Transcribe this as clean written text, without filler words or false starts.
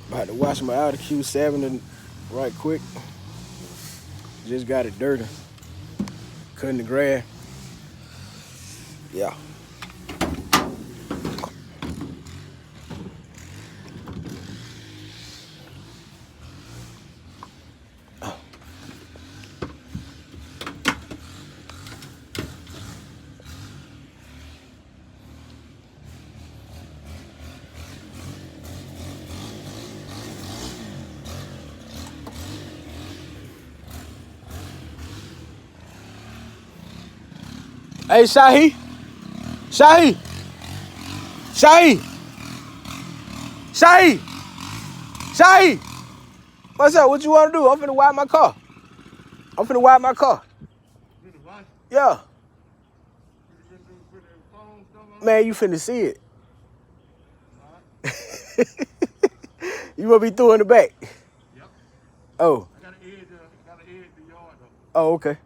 About to wash my Audi Q7 right quick. Just got it dirty. Cutting the grass. Yeah. Hey, Shahi. Shahi. Shahi. Shahi. Shahi. What's up? What you want to do? I'm finna wipe my car. I'm finna wipe my car. Yeah. Man, you finna see it. You gonna be through in the back. Yep. Oh. I gotta edge the yard though. Oh, okay.